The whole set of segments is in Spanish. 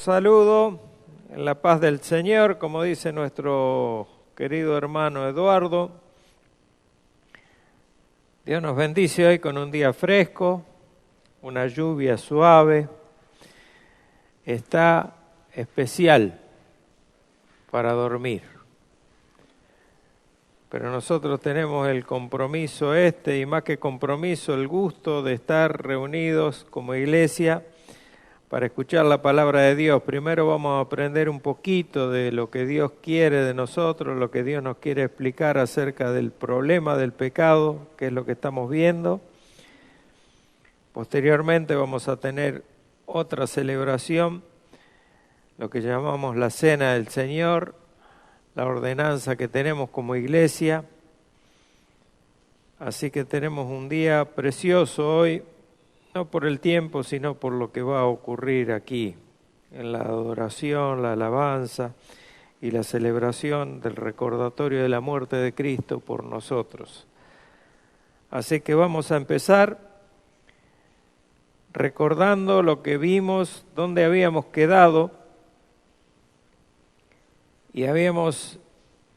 saludo en la paz del Señor, como dice nuestro querido hermano Eduardo. Dios nos bendice hoy con un día fresco, una lluvia suave. Está especial para dormir. Pero nosotros tenemos el compromiso y más que compromiso, el gusto de estar reunidos como iglesia para escuchar la palabra de Dios. Primero vamos a aprender un poquito de lo que Dios quiere de nosotros, lo que Dios nos quiere explicar acerca del problema del pecado, que es lo que estamos viendo. Posteriormente vamos a tener otra celebración, lo que llamamos la Cena del Señor, la ordenanza que tenemos como iglesia. Así que tenemos un día precioso hoy, no por el tiempo, sino por lo que va a ocurrir aquí, en la adoración, la alabanza y la celebración del recordatorio de la muerte de Cristo por nosotros. Así que vamos a empezar recordando lo que vimos, dónde habíamos quedado, y habíamos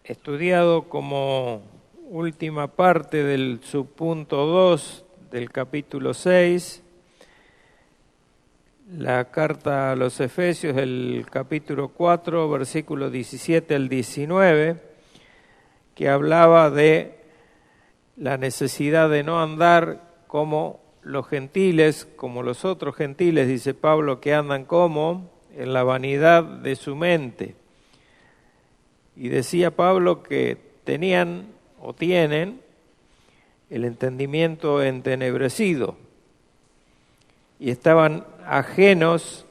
estudiado como última parte del subpunto 2 del capítulo 6, la carta a los Efesios, el capítulo 4, versículos 17 al 19, que hablaba de la necesidad de no andar como los gentiles, como los otros gentiles, dice Pablo, que andan como en la vanidad de su mente. Y decía Pablo que tenían o tienen el entendimiento entenebrecido y estaban ajenos,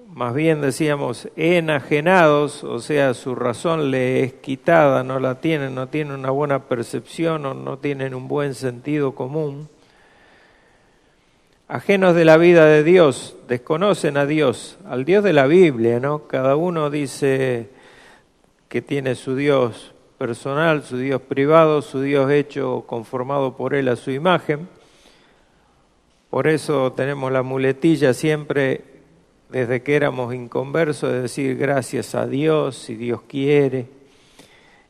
más bien decíamos enajenados, o sea, su razón le es quitada, no la tienen, no tienen una buena percepción o no tienen un buen sentido común. Ajenos de la vida de Dios, desconocen a Dios, al Dios de la Biblia, ¿no? Cada uno dice que tiene su Dios personal, su Dios privado, su Dios hecho, conformado por Él a su imagen. Por eso tenemos la muletilla siempre, desde que éramos inconversos, de decir gracias a Dios, si Dios quiere,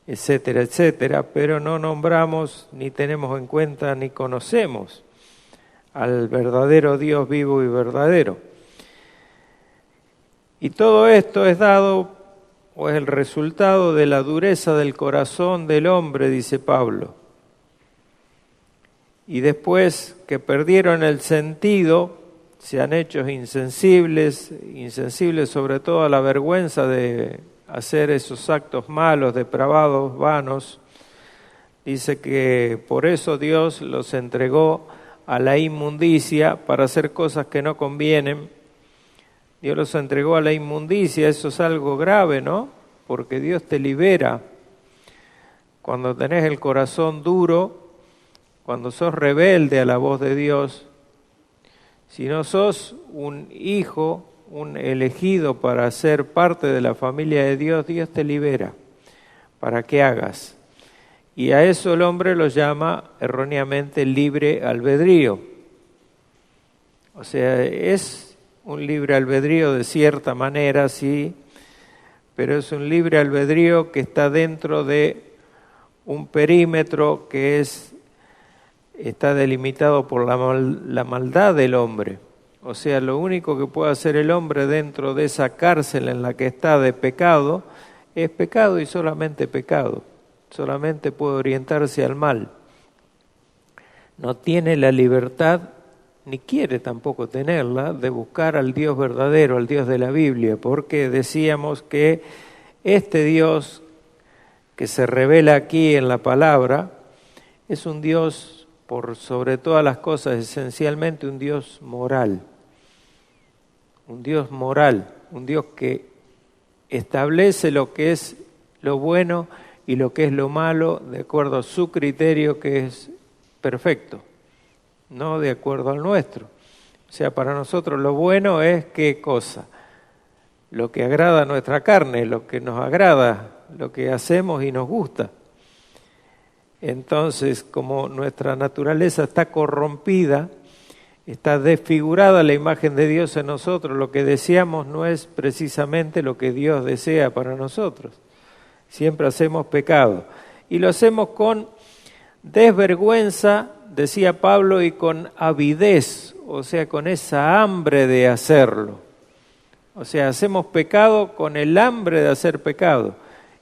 etcétera, etcétera, pero no nombramos, ni tenemos en cuenta, ni conocemos al verdadero Dios vivo y verdadero. Y todo esto es dado o es el resultado de la dureza del corazón del hombre, dice Pablo. Y después que perdieron el sentido, se han hecho insensibles sobre todo a la vergüenza de hacer esos actos malos, depravados, vanos. Dice que por eso Dios los entregó a la inmundicia para hacer cosas que no convienen. Dios los entregó a la inmundicia, eso es algo grave, ¿no? Porque Dios te libera cuando tenés el corazón duro, cuando sos rebelde a la voz de Dios. Si no sos un hijo, un elegido para ser parte de la familia de Dios, Dios te libera para que hagas. Y a eso el hombre lo llama erróneamente libre albedrío. O sea, es un libre albedrío de cierta manera, sí, pero es un libre albedrío que está dentro de un perímetro que está delimitado por la maldad del hombre. O sea, lo único que puede hacer el hombre dentro de esa cárcel en la que está de pecado, es pecado y solamente pecado. Solamente puede orientarse al mal. No tiene la libertad, ni quiere tampoco tenerla, de buscar al Dios verdadero, al Dios de la Biblia, porque decíamos que este Dios que se revela aquí en la palabra es un Dios, por sobre todas las cosas, esencialmente un Dios moral. Un Dios moral, un Dios que establece lo que es lo bueno y lo que es lo malo de acuerdo a su criterio, que es perfecto, no de acuerdo al nuestro. O sea, para nosotros lo bueno es ¿qué cosa? Lo que agrada a nuestra carne, lo que nos agrada, lo que hacemos y nos gusta. Entonces, como nuestra naturaleza está corrompida, está desfigurada la imagen de Dios en nosotros. Lo que deseamos no es precisamente lo que Dios desea para nosotros. Siempre hacemos pecado. Y lo hacemos con desvergüenza, decía Pablo, y con avidez, o sea, con esa hambre de hacerlo. O sea, hacemos pecado con el hambre de hacer pecado.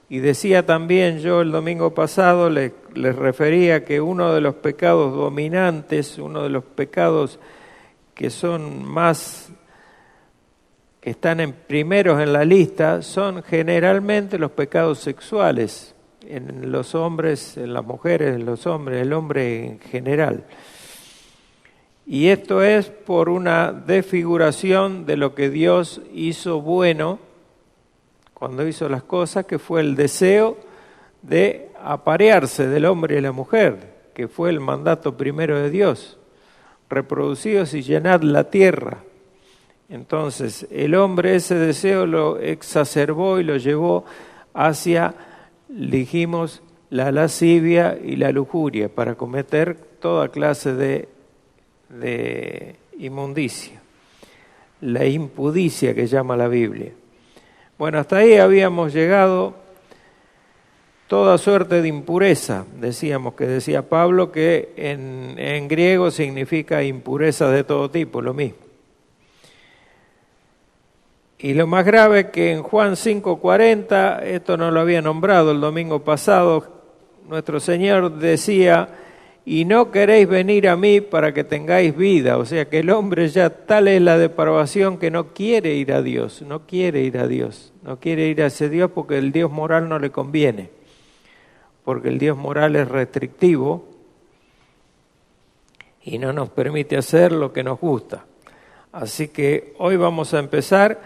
Y decía también yo el domingo pasado, les refería que uno de los pecados dominantes, uno de los pecados que son más, que están primeros en la lista, son generalmente los pecados sexuales, en los hombres, en las mujeres, en los hombres, el hombre en general. Y esto es por una desfiguración de lo que Dios hizo bueno cuando hizo las cosas, que fue el deseo de aparearse del hombre y la mujer, que fue el mandato primero de Dios. Reproducíos y llenad la tierra. Entonces, el hombre ese deseo lo exacerbó y lo llevó hacia, dijimos, la lascivia y la lujuria, para cometer toda clase de inmundicia, la impudicia que llama la Biblia. Bueno, hasta ahí habíamos llegado. Toda suerte de impureza, decíamos, que decía Pablo, que en griego significa impureza de todo tipo, lo mismo. Y lo más grave es que en Juan 5:40, esto no lo había nombrado el domingo pasado, nuestro Señor decía: y no queréis venir a mí para que tengáis vida. O sea que el hombre ya tal es la depravación que no quiere ir a Dios, no quiere ir a ese Dios porque el Dios moral no le conviene. Porque el Dios moral es restrictivo y no nos permite hacer lo que nos gusta. Así que hoy vamos a empezar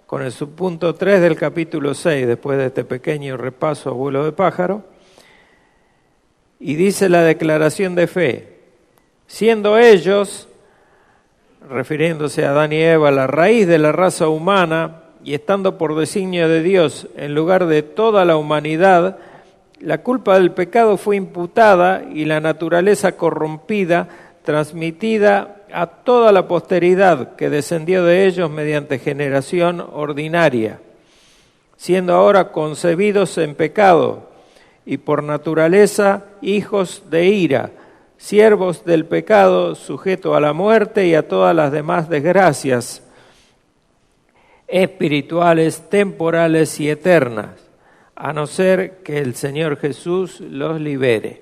con el subpunto 3 del capítulo 6, después de este pequeño repaso a vuelo de pájaro. Y dice la declaración de fe: siendo ellos, refiriéndose a Adán y Eva, la raíz de la raza humana, y estando por designio de Dios en lugar de toda la humanidad, la culpa del pecado fue imputada y la naturaleza corrompida transmitida a toda la posteridad que descendió de ellos mediante generación ordinaria, siendo ahora concebidos en pecado y por naturaleza hijos de ira, siervos del pecado, sujetos a la muerte y a todas las demás desgracias espirituales, temporales y eternas, a no ser que el Señor Jesús los libere.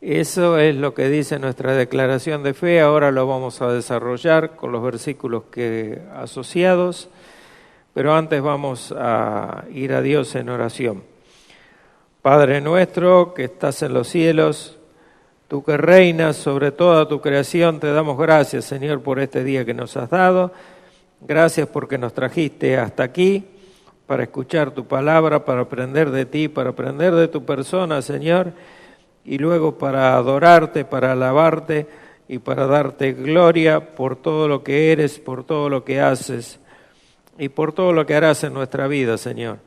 Eso es lo que dice nuestra declaración de fe. Ahora lo vamos a desarrollar con los versículos asociados, pero antes vamos a ir a Dios en oración. Padre nuestro que estás en los cielos, tú que reinas sobre toda tu creación, te damos gracias, Señor, por este día que nos has dado. Gracias porque nos trajiste hasta aquí para escuchar tu palabra, para aprender de ti, para aprender de tu persona, Señor, y luego para adorarte, para alabarte y para darte gloria por todo lo que eres, por todo lo que haces y por todo lo que harás en nuestra vida, Señor.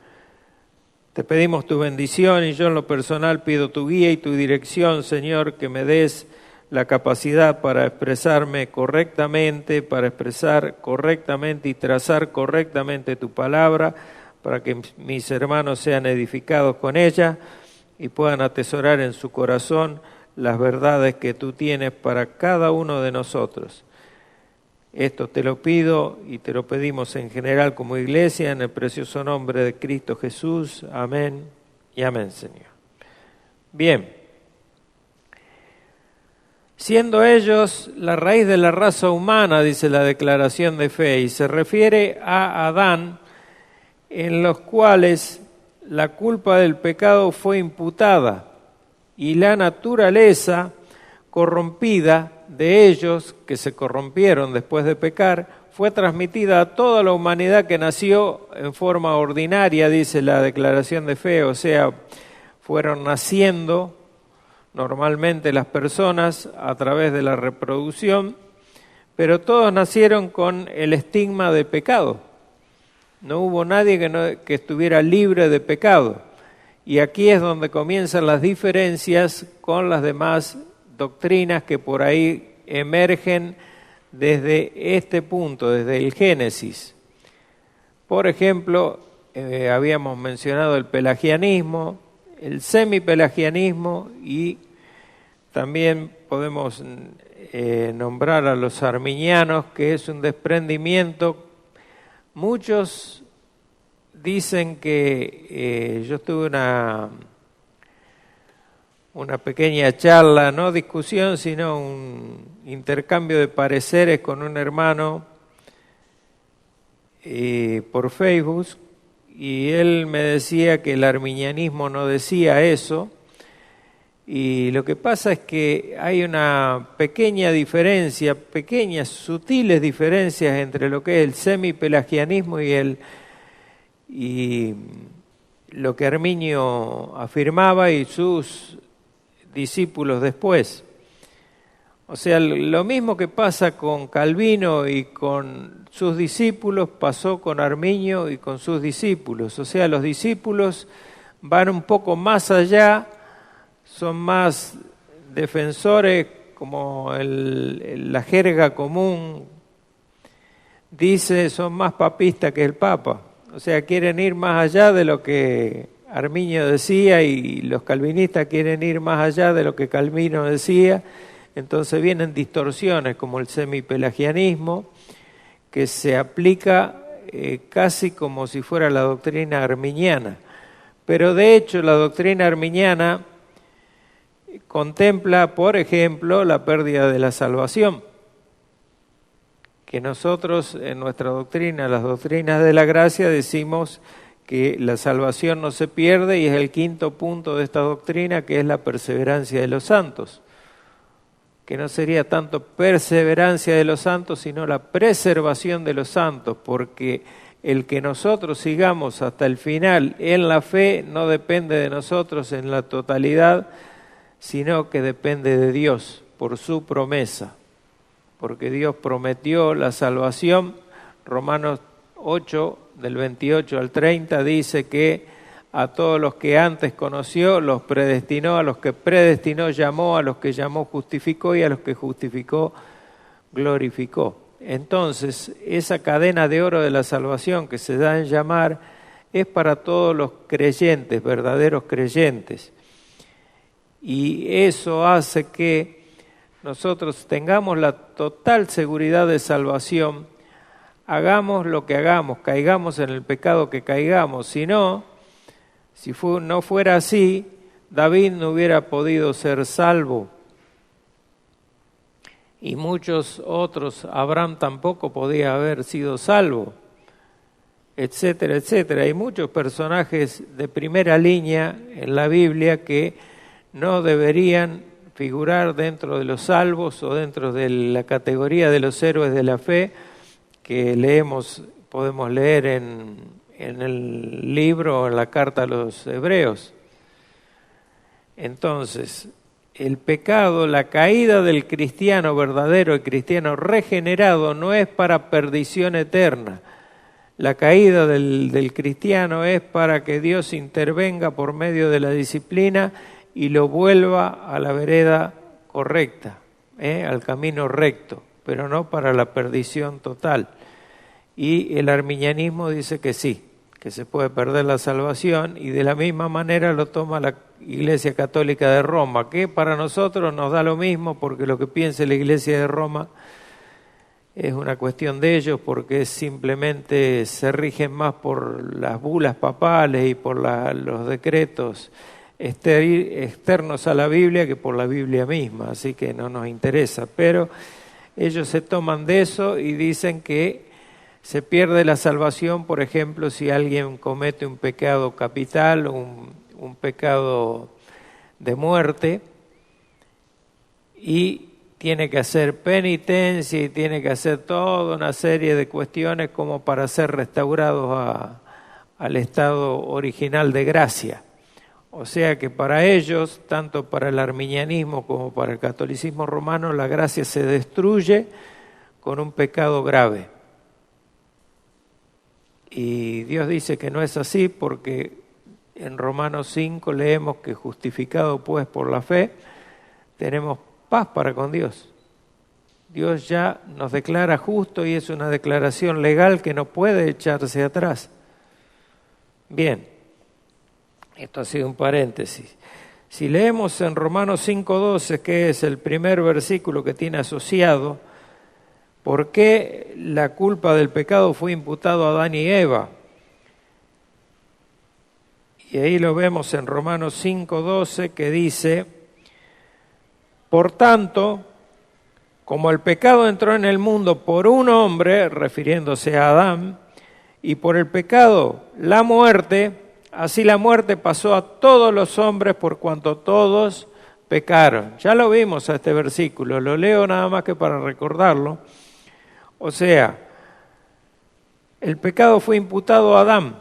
Te pedimos tu bendición y yo en lo personal pido tu guía y tu dirección, Señor, que me des la capacidad para expresarme correctamente, para expresar correctamente y trazar correctamente tu palabra, para que mis hermanos sean edificados con ella y puedan atesorar en su corazón las verdades que tú tienes para cada uno de nosotros. Esto te lo pido y te lo pedimos en general como iglesia, en el precioso nombre de Cristo Jesús. Amén y amén, Señor. Bien. Siendo ellos la raíz de la raza humana, dice la declaración de fe, y se refiere a Adán, en los cuales la culpa del pecado fue imputada y la naturaleza corrompida de ellos, que se corrompieron después de pecar, fue transmitida a toda la humanidad que nació en forma ordinaria, dice la declaración de fe, o sea, fueron naciendo normalmente las personas a través de la reproducción, pero todos nacieron con el estigma de pecado. No hubo nadie que estuviera libre de pecado. Y aquí es donde comienzan las diferencias con las demás doctrinas que por ahí emergen desde este punto, desde el Génesis. Por ejemplo, habíamos mencionado el pelagianismo, el semipelagianismo y también podemos nombrar a los arminianos, que es un desprendimiento. Muchos dicen que yo tuve una pequeña charla, no discusión, sino un intercambio de pareceres con un hermano por Facebook, y él me decía que el arminianismo no decía eso, y lo que pasa es que hay una pequeña diferencia, pequeñas, sutiles diferencias entre lo que es el semipelagianismo y lo que Arminio afirmaba y sus discípulos después. O sea, lo mismo que pasa con Calvino y con sus discípulos, pasó con Arminio y con sus discípulos. O sea, los discípulos van un poco más allá, son más defensores, como la jerga común dice, son más papistas que el Papa. O sea, quieren ir más allá de lo que Arminio decía, y los calvinistas quieren ir más allá de lo que Calvino decía. Entonces vienen distorsiones como el semipelagianismo, que se aplica casi como si fuera la doctrina arminiana. Pero de hecho la doctrina arminiana contempla, por ejemplo, la pérdida de la salvación, que nosotros en nuestra doctrina, las doctrinas de la gracia, decimos que la salvación no se pierde, y es el quinto punto de esta doctrina, que es la perseverancia de los santos, que no sería tanto perseverancia de los santos, sino la preservación de los santos, porque el que nosotros sigamos hasta el final en la fe no depende de nosotros en la totalidad, sino que depende de Dios por su promesa, porque Dios prometió la salvación. Romanos 8, del 28 al 30, dice que a todos los que antes conoció, los predestinó, a los que predestinó llamó, a los que llamó justificó, y a los que justificó glorificó. Entonces, esa cadena de oro de la salvación que se da en llamar es para todos los creyentes, verdaderos creyentes. Y eso hace que nosotros tengamos la total seguridad de salvación, hagamos lo que hagamos, caigamos en el pecado que caigamos. Si no fuera así, David no hubiera podido ser salvo. Y muchos otros, Abraham tampoco podía haber sido salvo, etcétera, etcétera. Hay muchos personajes de primera línea en la Biblia que no deberían figurar dentro de los salvos o dentro de la categoría de los héroes de la fe que podemos leer en el libro o en la carta a los hebreos. Entonces, el pecado, la caída del cristiano verdadero, el cristiano regenerado, no es para perdición eterna. La caída del cristiano es para que Dios intervenga por medio de la disciplina y lo vuelva a la vereda correcta, al camino recto, pero no para la perdición total. Y el arminianismo dice que sí, que se puede perder la salvación, y de la misma manera lo toma la Iglesia Católica de Roma, que para nosotros nos da lo mismo, porque lo que piense la Iglesia de Roma es una cuestión de ellos, porque simplemente se rigen más por las bulas papales y por los decretos externos a la Biblia que por la Biblia misma, así que no nos interesa. Pero ellos se toman de eso y dicen que se pierde la salvación, por ejemplo, si alguien comete un pecado capital, un pecado de muerte, y tiene que hacer penitencia y tiene que hacer toda una serie de cuestiones como para ser restaurados al estado original de gracia. O sea que para ellos, tanto para el arminianismo como para el catolicismo romano, la gracia se destruye con un pecado grave. Y Dios dice que no es así, porque en Romanos 5 leemos que justificado pues por la fe, tenemos paz para con Dios. Dios ya nos declara justo y es una declaración legal que no puede echarse atrás. Bien, esto ha sido un paréntesis. Si leemos en Romanos 5:12, que es el primer versículo que tiene asociado, ¿por qué la culpa del pecado fue imputado a Adán y Eva? Y ahí lo vemos en Romanos 5:12, que dice: por tanto, como el pecado entró en el mundo por un hombre, refiriéndose a Adán, y por el pecado la muerte, así la muerte pasó a todos los hombres por cuanto todos pecaron. Ya lo vimos a este versículo, lo leo nada más que para recordarlo. O sea, el pecado fue imputado a Adán.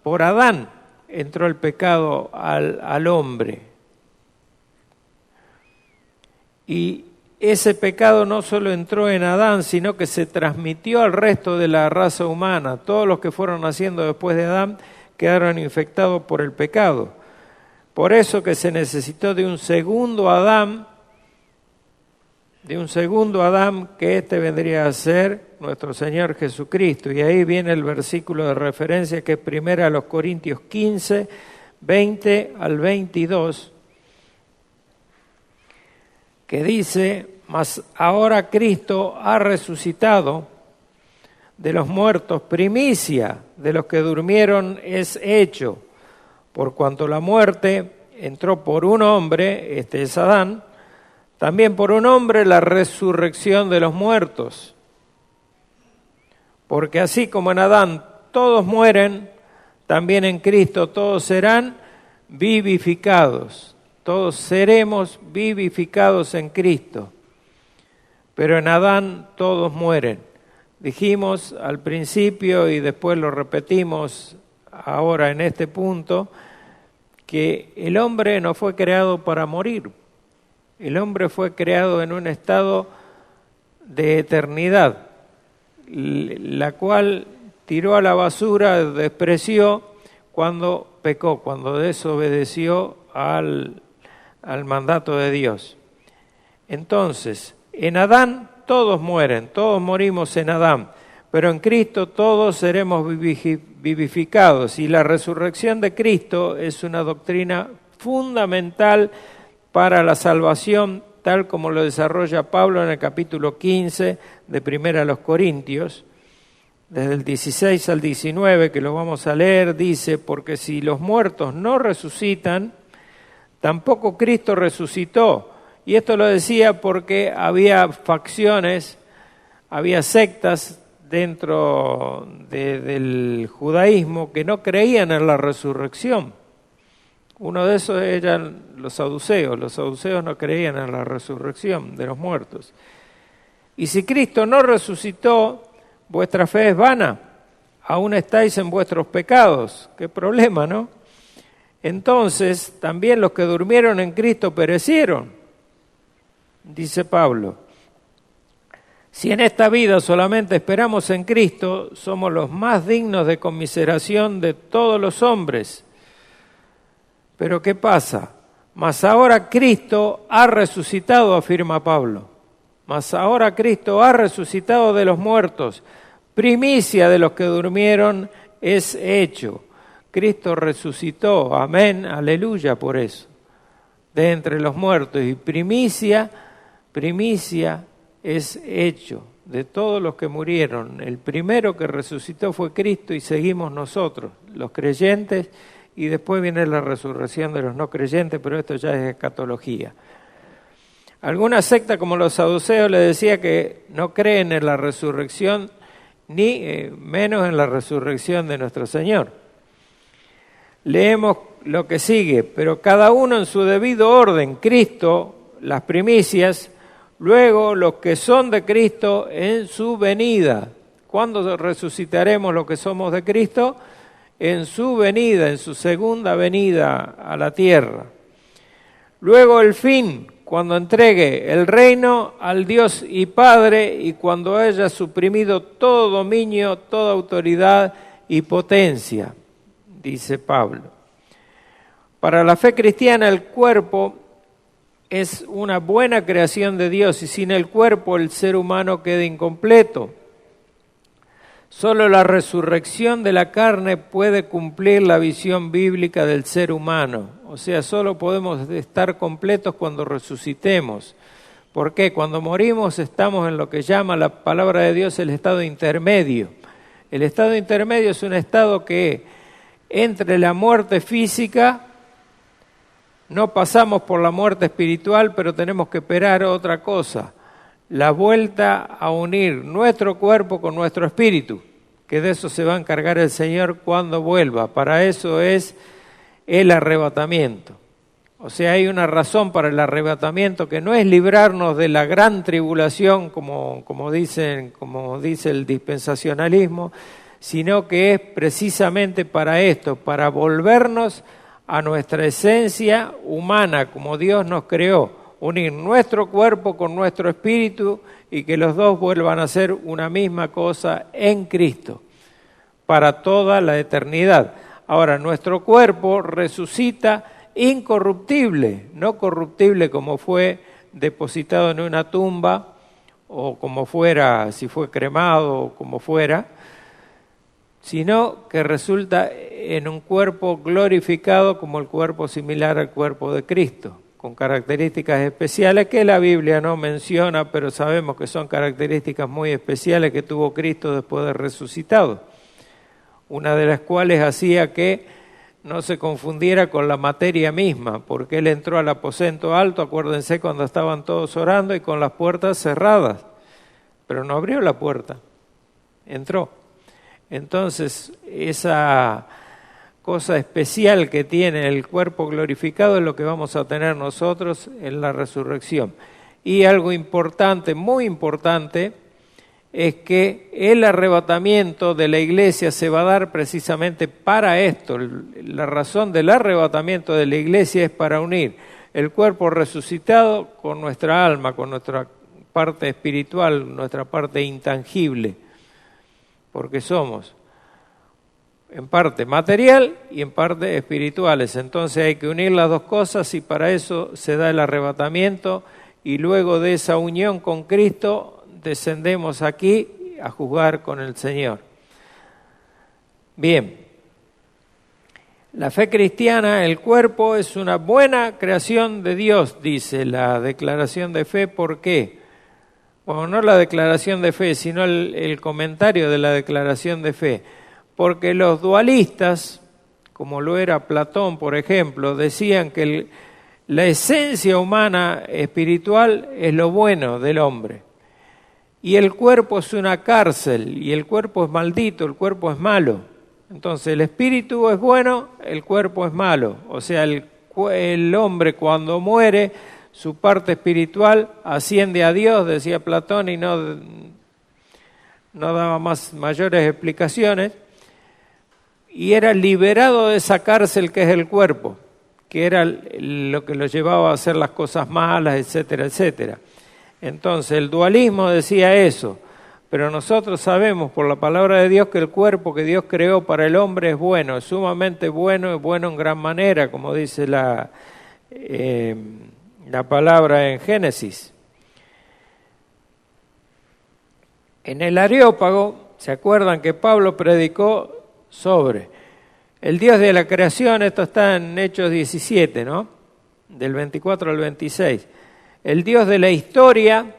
Por Adán entró el pecado al hombre. Y ese pecado no solo entró en Adán, sino que se transmitió al resto de la raza humana. Todos los que fueron naciendo después de Adán quedaron infectados por el pecado. Por eso que se necesitó de un segundo Adán, que este vendría a ser nuestro Señor Jesucristo. Y ahí viene el versículo de referencia, que es 1 Corintios 15, 20 al 22, que dice: mas ahora Cristo ha resucitado de los muertos, primicia de los que durmieron es hecho, por cuanto la muerte entró por un hombre, este es Adán, también por un hombre la resurrección de los muertos. Porque así como en Adán todos mueren, también en Cristo todos serán vivificados. Todos seremos vivificados en Cristo. Pero en Adán todos mueren. Dijimos al principio y después lo repetimos ahora en este punto, que el hombre no fue creado para morir. El hombre fue creado en un estado de eternidad, la cual tiró a la basura, despreció cuando pecó, cuando desobedeció al mandato de Dios. Entonces, en Adán todos mueren, todos morimos en Adán, pero en Cristo todos seremos vivificados, y la resurrección de Cristo es una doctrina fundamental para la salvación, tal como lo desarrolla Pablo en el capítulo 15 de 1 Corintios, desde el 16 al 19, que lo vamos a leer, dice: porque si los muertos no resucitan, tampoco Cristo resucitó. Y esto lo decía porque había facciones, había sectas dentro del judaísmo que no creían en la resurrección. Uno de esos eran los saduceos. Los saduceos no creían en la resurrección de los muertos. Y si Cristo no resucitó, vuestra fe es vana, aún estáis en vuestros pecados. Qué problema, ¿no? Entonces, también los que durmieron en Cristo perecieron. Dice Pablo: si en esta vida solamente esperamos en Cristo, somos los más dignos de conmiseración de todos los hombres. Pero ¿qué pasa? Mas ahora Cristo ha resucitado, afirma Pablo. Mas ahora Cristo ha resucitado de los muertos. Primicia de los que durmieron es hecho. Cristo resucitó, amén, aleluya por eso, de entre los muertos. Y primicia es hecho de todos los que murieron. El primero que resucitó fue Cristo y seguimos nosotros, los creyentes, y después viene la resurrección de los no creyentes, pero esto ya es escatología. Alguna secta como los saduceos le decía que no creen en la resurrección, ni menos en la resurrección de nuestro Señor. Leemos lo que sigue: pero cada uno en su debido orden, Cristo, las primicias, luego los que son de Cristo en su venida. ¿Cuándo resucitaremos los que somos de Cristo? En su venida, en su segunda venida a la tierra. Luego el fin, cuando entregue el reino al Dios y Padre, y cuando haya suprimido todo dominio, toda autoridad y potencia, dice Pablo. Para la fe cristiana, el cuerpo es una buena creación de Dios y sin el cuerpo el ser humano queda incompleto. Solo la resurrección de la carne puede cumplir la visión bíblica del ser humano. O sea, solo podemos estar completos cuando resucitemos. ¿Por qué? Cuando morimos estamos en lo que llama la palabra de Dios el estado intermedio. El estado intermedio es un estado que entre la muerte física, no pasamos por la muerte espiritual, pero tenemos que esperar otra cosa. La vuelta a unir nuestro cuerpo con nuestro espíritu, que de eso se va a encargar el Señor cuando vuelva. Para eso es el arrebatamiento. O sea, hay una razón para el arrebatamiento que no es librarnos de la gran tribulación, como dice el dispensacionalismo, sino que es precisamente para esto, para volvernos a nuestra esencia humana, como Dios nos creó, unir nuestro cuerpo con nuestro espíritu y que los dos vuelvan a ser una misma cosa en Cristo, para toda la eternidad. Ahora, nuestro cuerpo resucita incorruptible, no corruptible como fue depositado en una tumba o como fuera, si fue cremado o como fuera, sino que resulta en un cuerpo glorificado como el cuerpo similar al cuerpo de Cristo, con características especiales que la Biblia no menciona, pero sabemos que son características muy especiales que tuvo Cristo después de resucitado, una de las cuales hacía que no se confundiera con la materia misma, porque Él entró al aposento alto, acuérdense cuando estaban todos orando y con las puertas cerradas, pero no abrió la puerta, entró. Entonces, esa cosa especial que tiene el cuerpo glorificado es lo que vamos a tener nosotros en la resurrección. Y algo importante, muy importante, es que el arrebatamiento de la iglesia se va a dar precisamente para esto. La razón del arrebatamiento de la iglesia es para unir el cuerpo resucitado con nuestra alma, con nuestra parte espiritual, nuestra parte intangible, porque somos en parte material y en parte espirituales. Entonces hay que unir las dos cosas y para eso se da el arrebatamiento y luego de esa unión con Cristo descendemos aquí a juzgar con el Señor. Bien, la fe cristiana, el cuerpo es una buena creación de Dios, dice la declaración de fe. ¿Por qué? Bueno, no la declaración de fe, sino el comentario de la declaración de fe. Porque los dualistas, como lo era Platón, por ejemplo, decían que la esencia humana espiritual es lo bueno del hombre. Y el cuerpo es una cárcel, y el cuerpo es maldito, el cuerpo es malo. Entonces el espíritu es bueno, el cuerpo es malo. O sea, el hombre cuando muere, su parte espiritual asciende a Dios, decía Platón, y no daba mayores explicaciones. Y era liberado de esa cárcel que es el cuerpo, que era lo que lo llevaba a hacer las cosas malas, etcétera, etcétera. Entonces el dualismo decía eso, pero nosotros sabemos por la palabra de Dios que el cuerpo que Dios creó para el hombre es bueno, es sumamente bueno, es bueno en gran manera, como dice la palabra en Génesis. En el Areópago, ¿se acuerdan que Pablo predicó sobre el Dios de la creación? Esto está en Hechos 17, ¿no? Del 24 al 26. El Dios de la historia,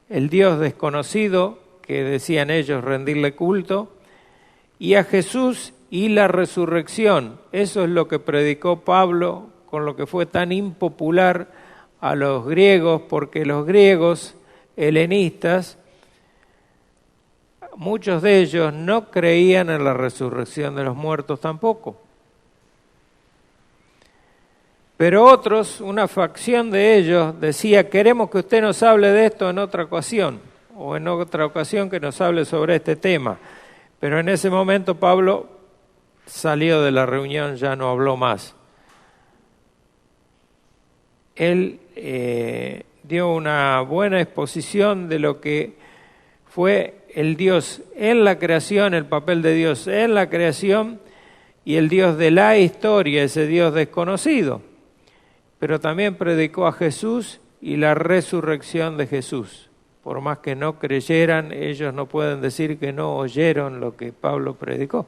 el Dios desconocido, que decían ellos rendirle culto, y a Jesús y la resurrección. Eso es lo que predicó Pablo, con lo que fue tan impopular a los griegos, porque los griegos helenistas, muchos de ellos no creían en la resurrección de los muertos tampoco. Pero otros, una facción de ellos, decía, queremos que usted nos hable de esto en otra ocasión, o en otra ocasión que nos hable sobre este tema. Pero en ese momento Pablo salió de la reunión, ya no habló más. Él dio una buena exposición de lo que fue el Dios en la creación, el papel de Dios en la creación y el Dios de la historia, ese Dios desconocido. pero también predicó a Jesús y la resurrección de Jesús. Por más que no creyeran, ellos no pueden decir que no oyeron lo que Pablo predicó. O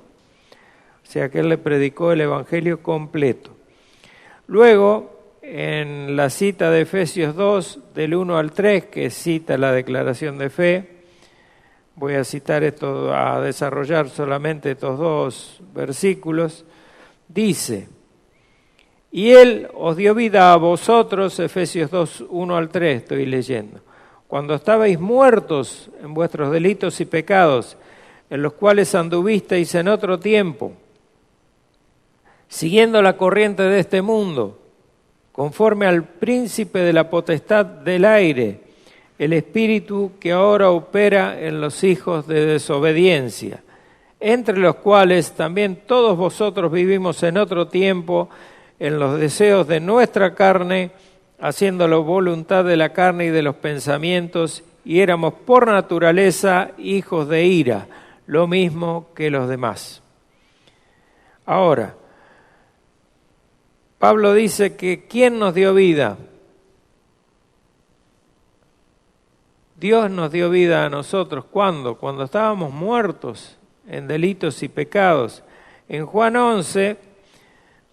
sea que él le predicó el Evangelio completo. Luego, en la cita de Efesios 2, del 1 al 3, que cita la declaración de fe, voy a citar esto, a desarrollar solamente estos dos versículos, dice: y Él os dio vida a vosotros, Efesios 2, 1 al 3, estoy leyendo, cuando estabais muertos en vuestros delitos y pecados, en los cuales anduvisteis en otro tiempo, siguiendo la corriente de este mundo, conforme al príncipe de la potestad del aire, el espíritu que ahora opera en los hijos de desobediencia, entre los cuales también todos vosotros vivimos en otro tiempo, en los deseos de nuestra carne, haciendo la voluntad de la carne y de los pensamientos, y éramos por naturaleza hijos de ira, lo mismo que los demás. Ahora, Pablo dice que ¿quién nos dio vida? Dios nos dio vida a nosotros. ¿Cuándo? Cuando estábamos muertos en delitos y pecados. En Juan 11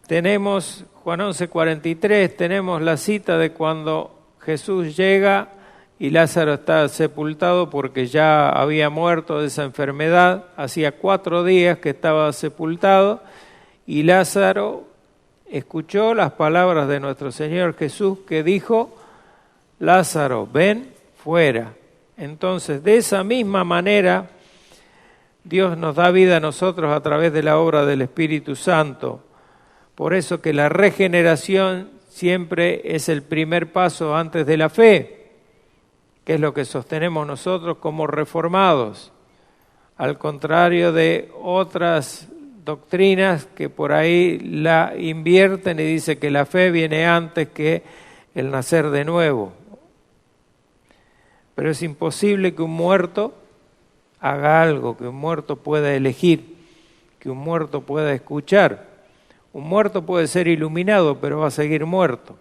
tenemos, Juan 11:43, tenemos la cita de cuando Jesús llega y Lázaro está sepultado porque ya había muerto de esa enfermedad. Hacía 4 días que estaba sepultado y Lázaro escuchó las palabras de nuestro Señor Jesús que dijo: Lázaro, ven fuera. Entonces, de esa misma manera, Dios nos da vida a nosotros a través de la obra del Espíritu Santo. Por eso que la regeneración siempre es el primer paso antes de la fe, que es lo que sostenemos nosotros como reformados, al contrario de otras doctrinas que por ahí la invierten y dicen que la fe viene antes que el nacer de nuevo. Pero es imposible que un muerto haga algo, que un muerto pueda elegir, que un muerto pueda escuchar. Un muerto puede ser iluminado, pero va a seguir muerto.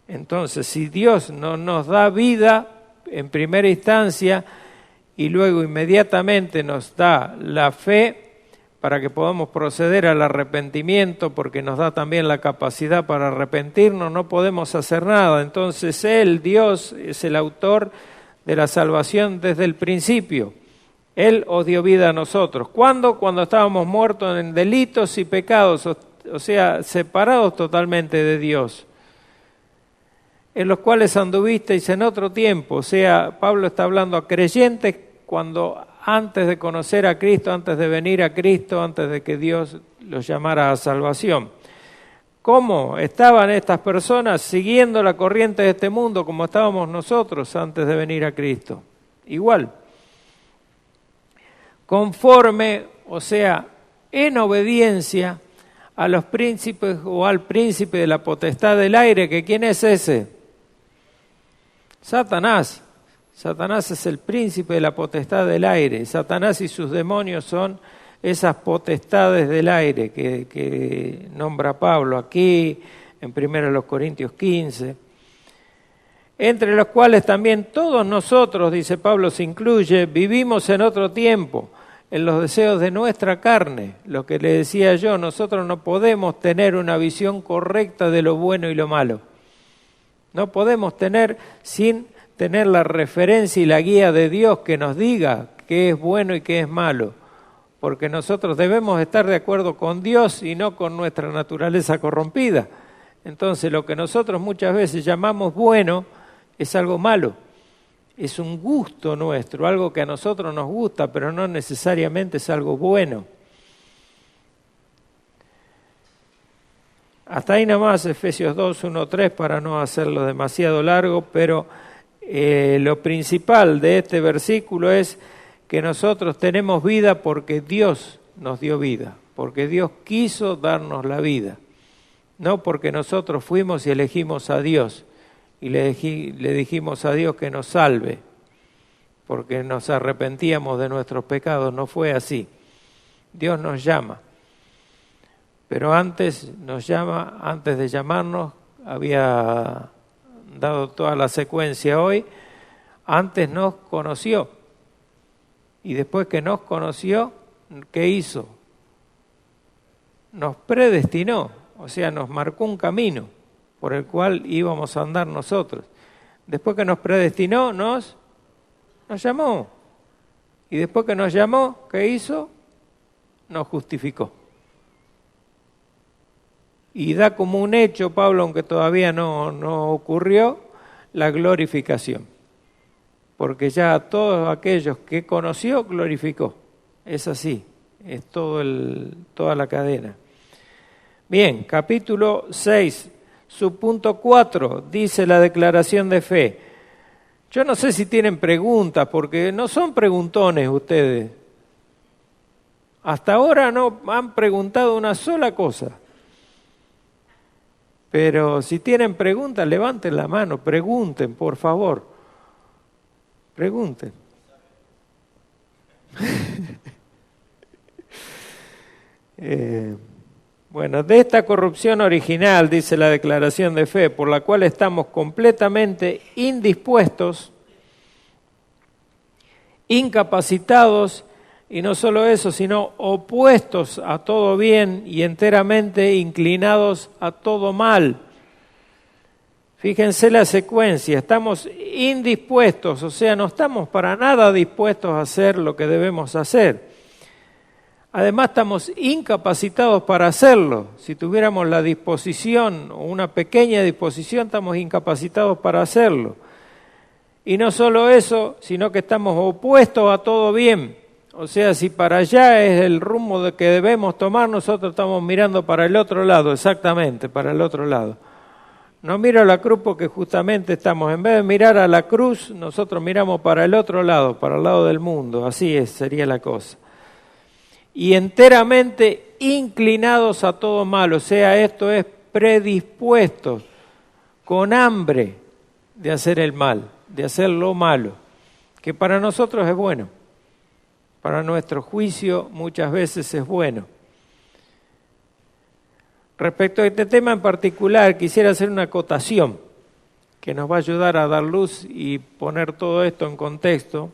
Entonces, si Dios no nos da vida en primera instancia y luego inmediatamente nos da la fe para que podamos proceder al arrepentimiento, porque nos da también la capacidad para arrepentirnos, no podemos hacer nada. Entonces Él, Dios, es el autor de la salvación desde el principio. Él os dio vida a nosotros. ¿Cuándo? Cuando estábamos muertos en delitos y pecados, o sea, separados totalmente de Dios, en los cuales anduvisteis en otro tiempo. O sea, Pablo está hablando a creyentes cuando antes de conocer a Cristo, antes de venir a Cristo, antes de que Dios los llamara a salvación. ¿Cómo estaban estas personas siguiendo la corriente de este mundo como estábamos nosotros antes de venir a Cristo? Igual. Conforme, o sea, en obediencia a los príncipes o al príncipe de la potestad del aire, que ¿quién es ese? Satanás. Satanás es el príncipe de la potestad del aire. Satanás y sus demonios son esas potestades del aire que nombra Pablo aquí, en 1 Corintios 15, entre los cuales también todos nosotros, dice Pablo, se incluye, vivimos en otro tiempo, en los deseos de nuestra carne. Lo que le decía yo, nosotros no podemos tener una visión correcta de lo bueno y lo malo. No podemos tener sin tener la referencia y la guía de Dios que nos diga qué es bueno y qué es malo. Porque nosotros debemos estar de acuerdo con Dios y no con nuestra naturaleza corrompida. Entonces, lo que nosotros muchas veces llamamos bueno es algo malo. Es un gusto nuestro, algo que a nosotros nos gusta, pero no necesariamente es algo bueno. Hasta ahí nomás Efesios 2, 1, 3, para no hacerlo demasiado largo, pero lo principal de este versículo es que nosotros tenemos vida porque Dios nos dio vida, porque Dios quiso darnos la vida, no porque nosotros fuimos y elegimos a Dios y le dijimos a Dios que nos salve, porque nos arrepentíamos de nuestros pecados. No fue así. Dios nos llama. pero antes de llamarnos, había dado toda la secuencia hoy, antes nos conoció. Y después que nos conoció, ¿qué hizo? Nos predestinó, o sea, nos marcó un camino por el cual íbamos a andar nosotros. Después que nos predestinó, nos llamó. Y después que nos llamó, ¿qué hizo? Nos justificó. Y da como un hecho, Pablo, aunque todavía no ocurrió, la glorificación. Porque ya a todos aquellos que conoció, glorificó. Es así, es toda la cadena. Bien, capítulo 6, subpunto 4, dice la declaración de fe. Yo no sé si tienen preguntas, porque no son preguntones ustedes. Hasta ahora no han preguntado una sola cosa. Pero si tienen preguntas, levanten la mano, pregunten, por favor. Pregunten. Bueno, de esta corrupción original, dice la declaración de fe, por la cual estamos completamente indispuestos, incapacitados, y no solo eso, sino opuestos a todo bien y enteramente inclinados a todo mal. Fíjense la secuencia, estamos indispuestos, o sea, no estamos para nada dispuestos a hacer lo que debemos hacer. Además, estamos incapacitados para hacerlo. Si tuviéramos la disposición o una pequeña disposición, estamos incapacitados para hacerlo. Y no solo eso, sino que estamos opuestos a todo bien. O sea, si para allá es el rumbo que debemos tomar, nosotros estamos mirando para el otro lado, exactamente, para el otro lado. No miro a la cruz porque justamente estamos, en vez de mirar a la cruz, nosotros miramos para el otro lado, para el lado del mundo. Así sería la cosa. Y enteramente inclinados a todo mal, o sea, esto es predispuestos, con hambre de hacer el mal, de hacer lo malo, que para nosotros es bueno, para nuestro juicio muchas veces es bueno. Respecto a este tema en particular, quisiera hacer una acotación que nos va a ayudar a dar luz y poner todo esto en contexto.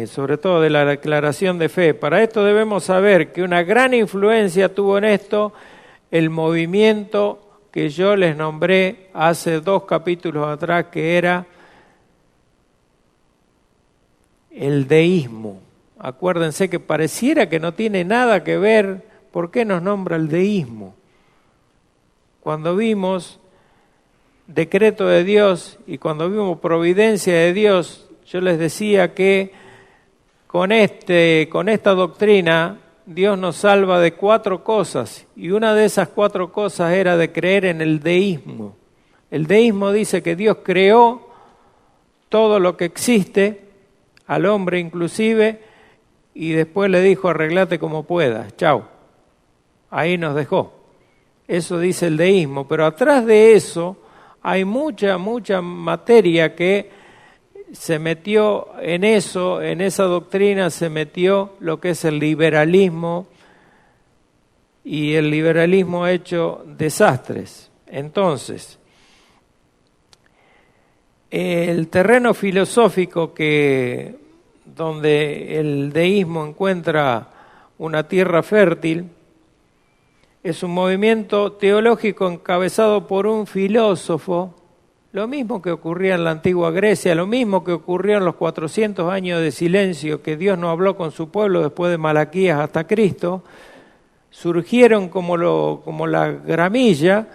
Sobre todo de la declaración de fe. Para esto debemos saber que una gran influencia tuvo en esto el movimiento que yo les nombré hace 2 capítulos atrás, que era el deísmo. Acuérdense que pareciera que no tiene nada que ver. ¿Por qué nos nombra el deísmo? Cuando vimos decreto de Dios y cuando vimos providencia de Dios, yo les decía que con esta doctrina Dios nos salva de 4 cosas y una de esas 4 cosas era de creer en el deísmo. El deísmo dice que Dios creó todo lo que existe, al hombre inclusive, y después le dijo arreglate como puedas, chau. Ahí nos dejó. Eso dice el deísmo, pero atrás de eso hay mucha materia que se metió en eso, en esa doctrina se metió lo que es el liberalismo, y el liberalismo ha hecho desastres. Entonces, el terreno filosófico donde el deísmo encuentra una tierra fértil es un movimiento teológico encabezado por un filósofo. Lo mismo que ocurría en la antigua Grecia, lo mismo que ocurrió en los 400 años de silencio que Dios no habló con su pueblo después de Malaquías hasta Cristo, surgieron como la gramilla,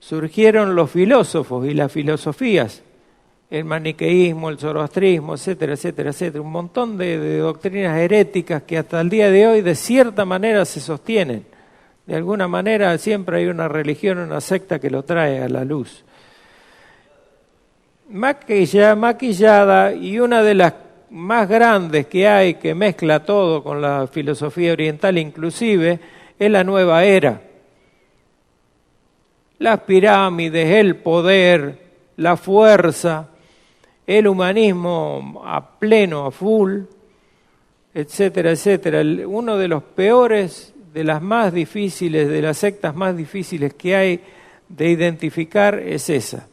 surgieron los filósofos y las filosofías, el maniqueísmo, el zoroastrismo, etcétera, etcétera, etcétera, un montón de doctrinas heréticas que hasta el día de hoy de cierta manera se sostienen. De alguna manera siempre hay una religión, una secta que lo trae a la luz. Maquillada, y una de las más grandes que hay, que mezcla todo con la filosofía oriental inclusive, es la nueva era. Las pirámides, el poder, la fuerza, el humanismo a pleno, a full, etcétera, etcétera. Uno de los peores de las más difíciles, de las sectas más difíciles que hay de identificar es esa.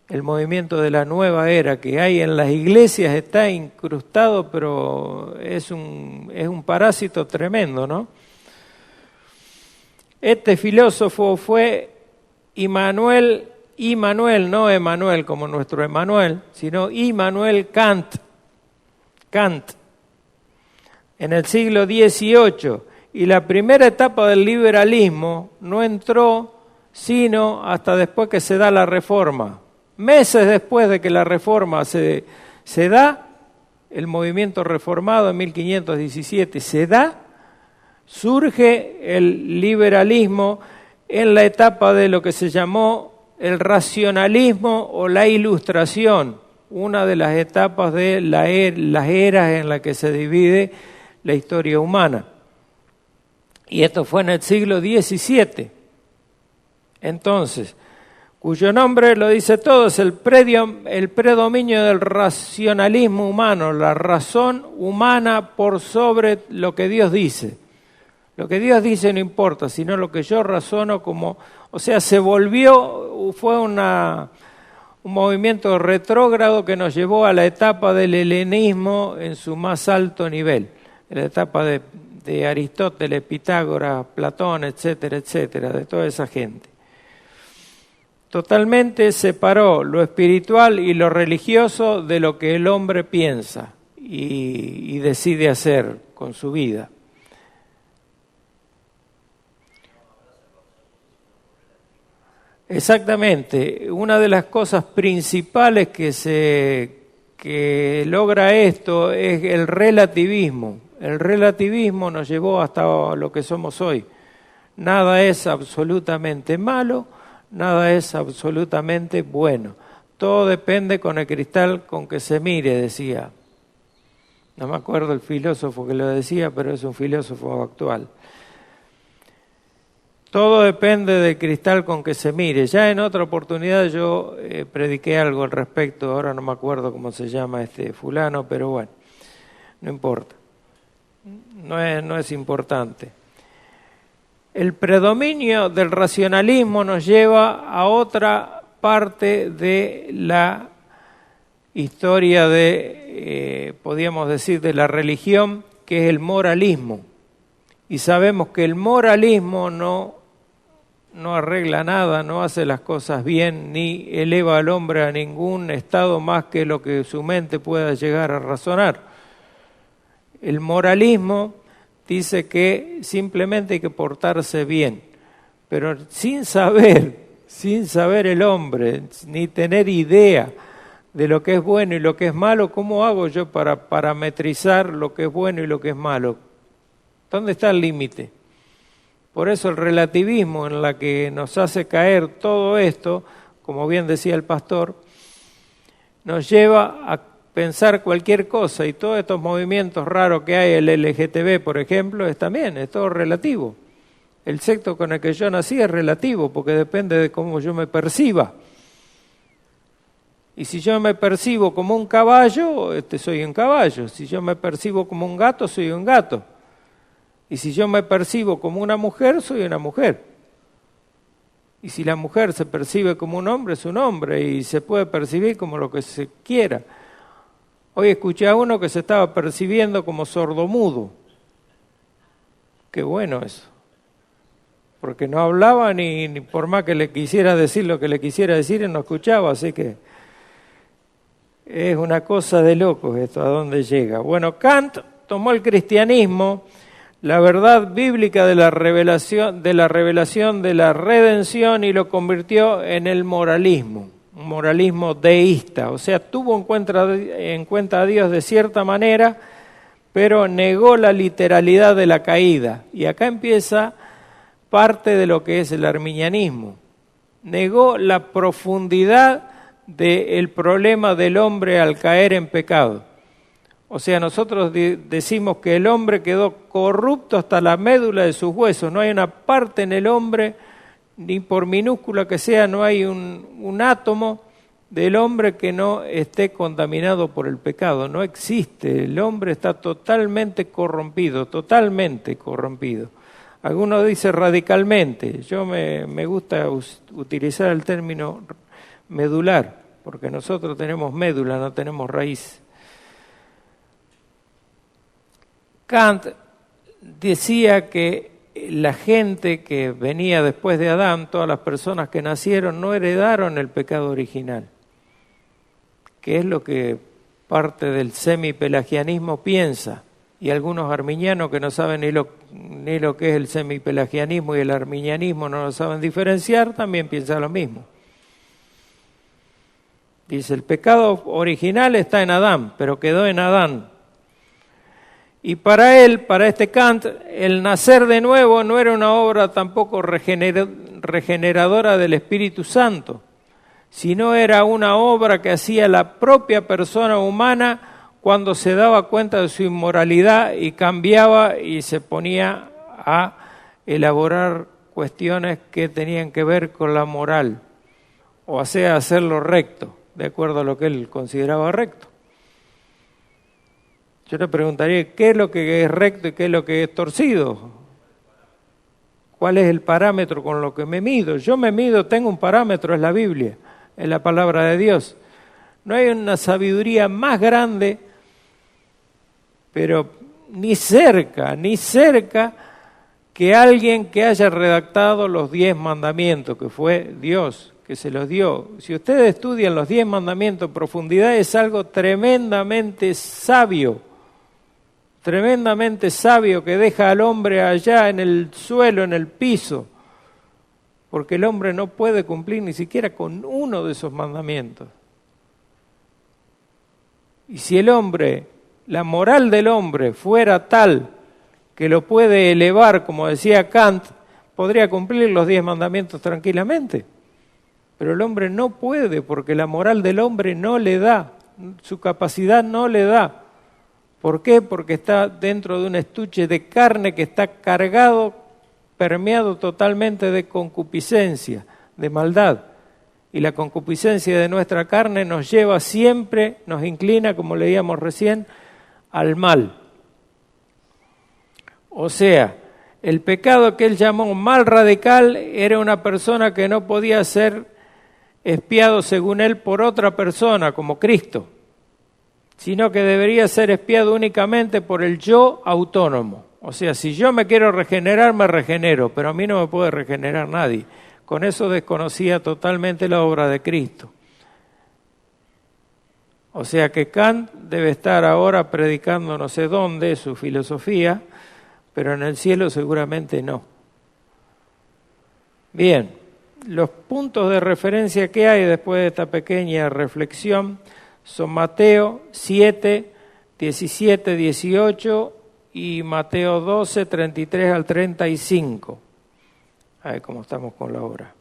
El movimiento de la nueva era que hay en las iglesias está incrustado, pero es un parásito tremendo, ¿no? Este filósofo fue Immanuel, no Emmanuel como nuestro Emmanuel, sino Immanuel Kant. Kant, en el siglo XVIII, y la primera etapa del liberalismo no entró sino hasta después que se da la Reforma. Meses después de que la Reforma se da, el movimiento reformado en 1517 se da, surge el liberalismo en la etapa de lo que se llamó el racionalismo o la Ilustración, una de las etapas de las eras en las que se divide la historia humana. Y esto fue en el siglo XVII. Entonces, cuyo nombre lo dice todo, es el predominio del racionalismo humano, la razón humana por sobre lo que Dios dice. Lo que Dios dice no importa, sino lo que yo razono como... O sea, fue un movimiento retrógrado que nos llevó a la etapa del helenismo en su más alto nivel, en la etapa de Aristóteles, Pitágoras, Platón, etcétera, etcétera, de toda esa gente. Totalmente separó lo espiritual y lo religioso de lo que el hombre piensa y decide hacer con su vida. Exactamente, una de las cosas principales que logra esto es el relativismo. El relativismo nos llevó hasta lo que somos hoy. Nada es absolutamente malo, nada es absolutamente bueno. Todo depende con el cristal con que se mire, decía. No me acuerdo el filósofo que lo decía, pero es un filósofo actual. Todo depende del cristal con que se mire. Ya en otra oportunidad yo prediqué algo al respecto, ahora no me acuerdo cómo se llama este fulano, pero bueno, no importa. No es importante. El predominio del racionalismo nos lleva a otra parte de la historia podríamos decir, de la religión, que es el moralismo. Y sabemos que el moralismo no arregla nada, no hace las cosas bien, ni eleva al hombre a ningún estado más que lo que su mente pueda llegar a razonar. El moralismo dice que simplemente hay que portarse bien, pero sin saber el hombre, ni tener idea de lo que es bueno y lo que es malo, ¿cómo hago yo para parametrizar lo que es bueno y lo que es malo? ¿Dónde está el límite? Por eso el relativismo en la que nos hace caer todo esto, como bien decía el pastor, nos lleva a pensar cualquier cosa, y todos estos movimientos raros que hay, el LGTB, por ejemplo, es todo relativo. El sexo con el que yo nací es relativo, porque depende de cómo yo me perciba. Y si yo me percibo como un caballo, soy un caballo. Si yo me percibo como un gato, soy un gato. Y si yo me percibo como una mujer, soy una mujer. Y si la mujer se percibe como un hombre, es un hombre, y se puede percibir como lo que se quiera. Hoy escuché a uno que se estaba percibiendo como sordomudo. Qué bueno eso. Porque no hablaba ni por más que le quisiera decir lo que le quisiera decir, él no escuchaba, así que es una cosa de locos esto, a dónde llega. Bueno, Kant tomó el cristianismo, la verdad bíblica de la revelación de la redención, y lo convirtió en el moralismo, un moralismo deísta. O sea, tuvo en cuenta a Dios de cierta manera, pero negó la literalidad de la caída. Y acá empieza parte de lo que es el arminianismo. Negó la profundidad del problema del hombre al caer en pecado. O sea, nosotros decimos que el hombre quedó corrupto hasta la médula de sus huesos. No hay una parte en el hombre, ni por minúscula que sea, no hay un átomo del hombre que no esté contaminado por el pecado. No existe. El hombre está totalmente corrompido, totalmente corrompido. Algunos dicen radicalmente. Yo me gusta utilizar el término medular, porque nosotros tenemos médula, no tenemos raíz. Kant decía que la gente que venía después de Adán, todas las personas que nacieron, no heredaron el pecado original, que es lo que parte del semipelagianismo piensa, y algunos arminianos que no saben ni lo que es el semipelagianismo y el arminianismo, no lo saben diferenciar, también piensan lo mismo. Dice, el pecado original está en Adán, pero quedó en Adán. Y para él, para este Kant, el nacer de nuevo no era una obra tampoco regeneradora del Espíritu Santo, sino era una obra que hacía la propia persona humana cuando se daba cuenta de su inmoralidad y cambiaba y se ponía a elaborar cuestiones que tenían que ver con la moral, o sea, hacerlo recto, de acuerdo a lo que él consideraba recto. Yo le preguntaría, ¿qué es lo que es recto y qué es lo que es torcido? ¿Cuál es el parámetro con lo que me mido? Yo me mido, tengo un parámetro, es la Biblia, es la palabra de Dios. No hay una sabiduría más grande, pero ni cerca, que alguien que haya redactado los 10 mandamientos, que fue Dios, que se los dio. Si ustedes estudian los 10 mandamientos en profundidad, es algo tremendamente sabio que deja al hombre allá en el suelo, en el piso, porque el hombre no puede cumplir ni siquiera con uno de esos mandamientos. Y si el hombre, la moral del hombre fuera tal que lo puede elevar, como decía Kant, podría cumplir los 10 mandamientos tranquilamente. Pero el hombre no puede, porque la moral del hombre no le da, su capacidad no le da. ¿Por qué? Porque está dentro de un estuche de carne que está cargado, permeado totalmente de concupiscencia, de maldad. Y la concupiscencia de nuestra carne nos lleva siempre, nos inclina, como leíamos recién, al mal. O sea, el pecado que él llamó mal radical era una persona que no podía ser espiado, según él, por otra persona, como Cristo, sino que debería ser espiado únicamente por el yo autónomo. O sea, si yo me quiero regenerar, me regenero, pero a mí no me puede regenerar nadie. Con eso desconocía totalmente la obra de Cristo. O sea que Kant debe estar ahora predicando no sé dónde su filosofía, pero en el cielo seguramente no. Bien, los puntos de referencia que hay después de esta pequeña reflexión son Mateo 7, 17, 18 y Mateo 12, 33 al 35. A ver cómo estamos con la hora.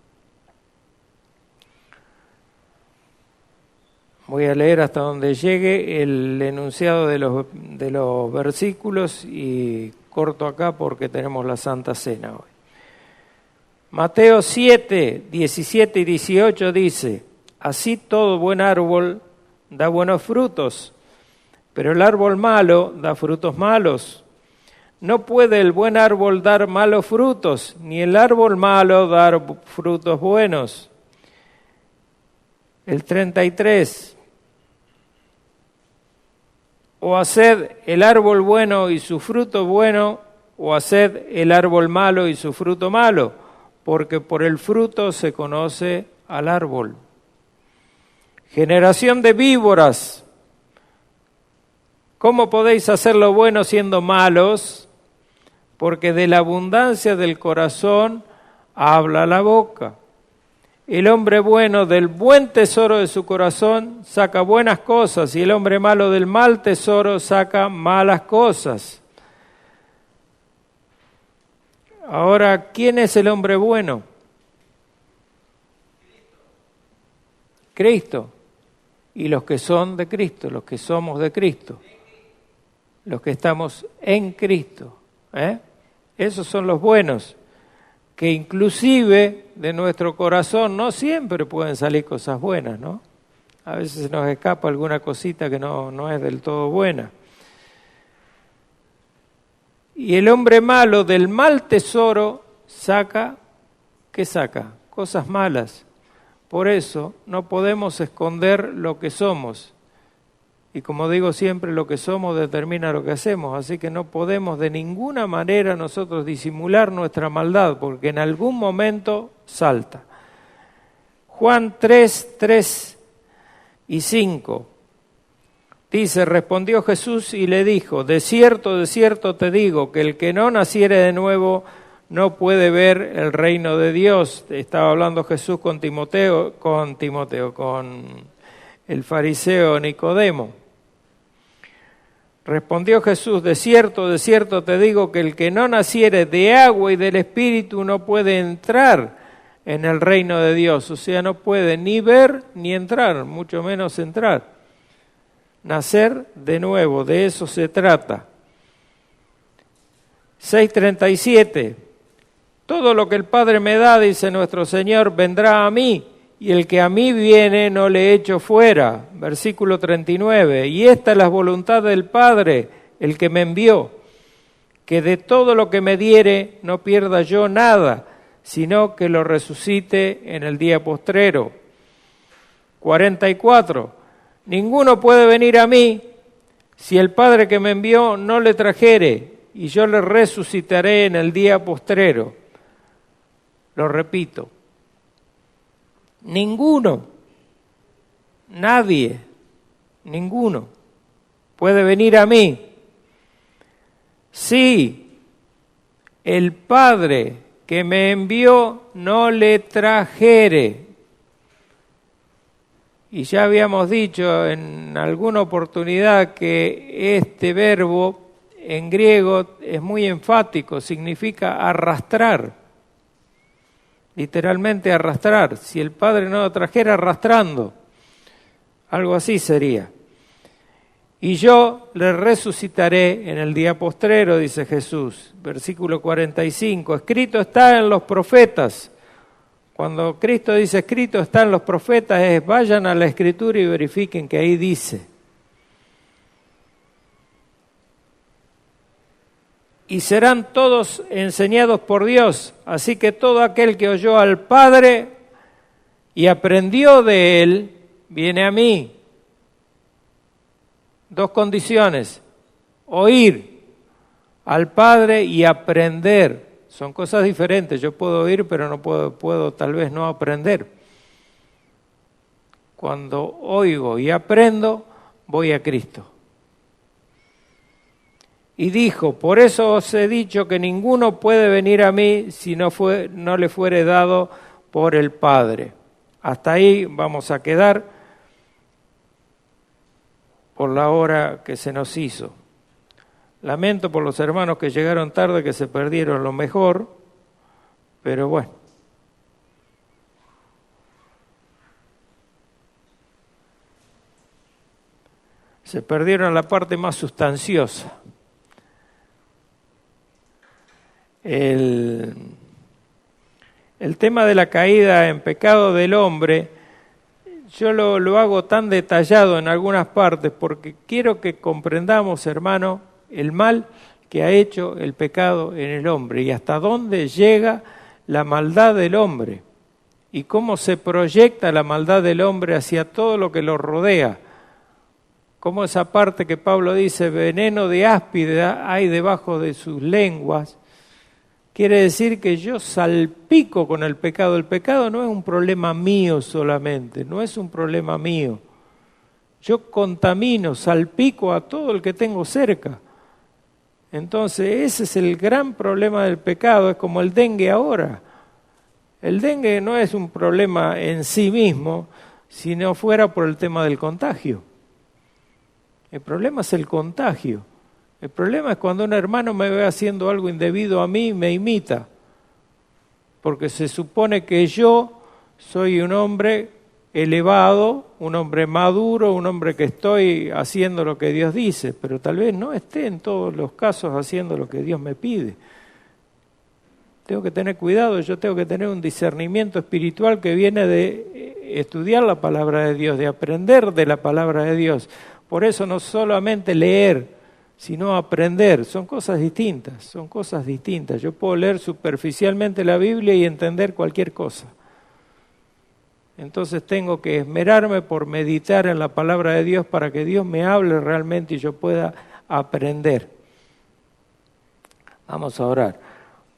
Voy a leer hasta donde llegue el enunciado de los versículos y corto acá porque tenemos la Santa Cena hoy. Mateo 7, 17 y 18 dice: así todo buen árbol da buenos frutos, pero el árbol malo da frutos malos. No puede el buen árbol dar malos frutos, ni el árbol malo dar frutos buenos. El 33. O haced el árbol bueno y su fruto bueno, o haced el árbol malo y su fruto malo, porque por el fruto se conoce al árbol. Generación de víboras, ¿cómo podéis hacer lo bueno siendo malos? Porque de la abundancia del corazón habla la boca. El hombre bueno del buen tesoro de su corazón saca buenas cosas, y el hombre malo del mal tesoro saca malas cosas. Ahora, ¿quién es el hombre bueno? Cristo. Y los que son de Cristo, los que somos de Cristo, los que estamos en Cristo. Esos son los buenos, que inclusive de nuestro corazón no siempre pueden salir cosas buenas, ¿no? A veces se nos escapa alguna cosita que no es del todo buena. Y el hombre malo del mal tesoro saca, ¿qué saca? Cosas malas. Por eso no podemos esconder lo que somos. Y como digo siempre, lo que somos determina lo que hacemos. Así que no podemos de ninguna manera nosotros disimular nuestra maldad, porque en algún momento salta. Juan 3 y 5 dice, respondió Jesús y le dijo, de cierto te digo, que el que no naciere de nuevo no puede ver el reino de Dios. Estaba hablando Jesús con el fariseo Nicodemo. Respondió Jesús, de cierto te digo que el que no naciere de agua y del Espíritu no puede entrar en el reino de Dios. O sea, no puede ni ver ni entrar, mucho menos entrar. Nacer de nuevo, de eso se trata. 6:37. Todo lo que el Padre me da, dice nuestro Señor, vendrá a mí. Y el que a mí viene no le echo fuera. Versículo 39. Y esta es la voluntad del Padre, el que me envió, que de todo lo que me diere no pierda yo nada, sino que lo resucite en el día postrero. 44. Ninguno puede venir a mí si el Padre que me envió no le trajere, y yo le resucitaré en el día postrero. Lo repito. Ninguno, nadie, ninguno puede venir a mí si el Padre que me envió no le trajere. Y ya habíamos dicho en alguna oportunidad que este verbo en griego es muy enfático, significa arrastrar. Literalmente arrastrar. Si el Padre no lo trajera, arrastrando. Algo así sería. Y yo le resucitaré en el día postrero, dice Jesús. Versículo 45. Escrito está en los profetas. Cuando Cristo dice escrito está en los profetas, es vayan a la Escritura y verifiquen que ahí dice. Y serán todos enseñados por Dios. Así que todo aquel que oyó al Padre y aprendió de Él, viene a mí. Dos condiciones. Oír al Padre y aprender. Son cosas diferentes. Yo puedo oír, pero no puedo tal vez no aprender. Cuando oigo y aprendo, voy a Cristo. Y dijo, por eso os he dicho que ninguno puede venir a mí si no le fuere dado por el Padre. Hasta ahí vamos a quedar por la hora que se nos hizo. Lamento por los hermanos que llegaron tarde, que se perdieron lo mejor, pero bueno. Se perdieron la parte más sustanciosa. El tema de la caída en pecado del hombre, yo lo hago tan detallado en algunas partes porque quiero que comprendamos, hermano, el mal que ha hecho el pecado en el hombre y hasta dónde llega la maldad del hombre y cómo se proyecta la maldad del hombre hacia todo lo que lo rodea. Como esa parte que Pablo dice, veneno de áspide hay debajo de sus lenguas. Quiere decir que yo salpico con el pecado. El pecado no es un problema mío solamente, no es un problema mío. Yo contamino, salpico a todo el que tengo cerca. Entonces ese es el gran problema del pecado, es como el dengue ahora. El dengue no es un problema en sí mismo, si no fuera por el tema del contagio. El problema es el contagio. El problema es cuando un hermano me ve haciendo algo indebido a mí y me imita. Porque se supone que yo soy un hombre elevado, un hombre maduro, un hombre que estoy haciendo lo que Dios dice, pero tal vez no esté en todos los casos haciendo lo que Dios me pide. Tengo que tener cuidado, yo tengo que tener un discernimiento espiritual que viene de de estudiar la palabra de Dios, de aprender de la palabra de Dios. Por eso no solamente leer, sino aprender. Son cosas distintas, son cosas distintas. Yo puedo leer superficialmente la Biblia y entender cualquier cosa. Entonces tengo que esmerarme por meditar en la palabra de Dios para que Dios me hable realmente y yo pueda aprender. Vamos a orar.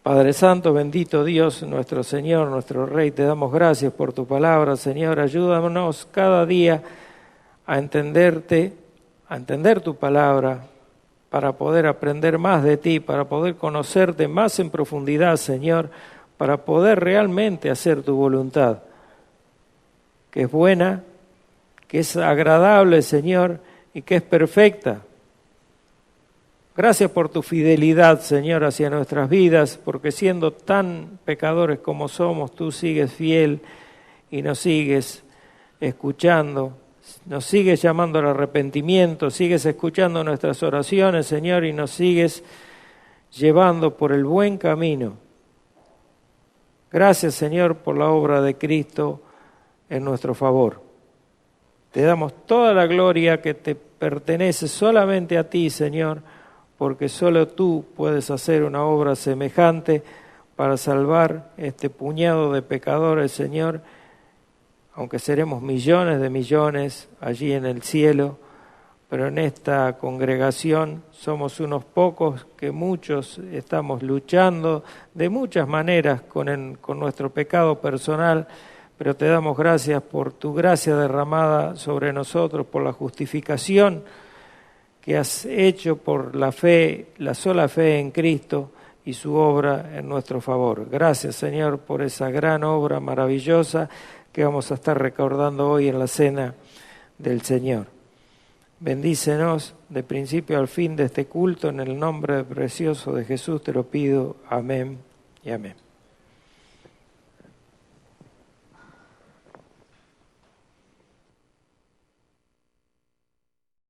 Padre Santo, bendito Dios, nuestro Señor, nuestro Rey, te damos gracias por tu palabra. Señor, ayúdanos cada día a entenderte, a entender tu palabra, para poder aprender más de ti, para poder conocerte más en profundidad, Señor, para poder realmente hacer tu voluntad, que es buena, que es agradable, Señor, y que es perfecta. Gracias por tu fidelidad, Señor, hacia nuestras vidas, porque siendo tan pecadores como somos, tú sigues fiel y nos sigues escuchando, nos sigues llamando al arrepentimiento, sigues escuchando nuestras oraciones, Señor, y nos sigues llevando por el buen camino. Gracias, Señor, por la obra de Cristo en nuestro favor. Te damos toda la gloria que te pertenece solamente a ti, Señor, porque solo tú puedes hacer una obra semejante para salvar este puñado de pecadores, Señor, aunque seremos millones de millones allí en el cielo, pero en esta congregación somos unos pocos que muchos estamos luchando de muchas maneras con nuestro pecado personal, pero te damos gracias por tu gracia derramada sobre nosotros, por la justificación que has hecho por la fe, la sola fe en Cristo y su obra en nuestro favor. Gracias, Señor, por esa gran obra maravillosa que vamos a estar recordando hoy en la cena del Señor. Bendícenos de principio al fin de este culto, en el nombre precioso de Jesús te lo pido. Amén y amén.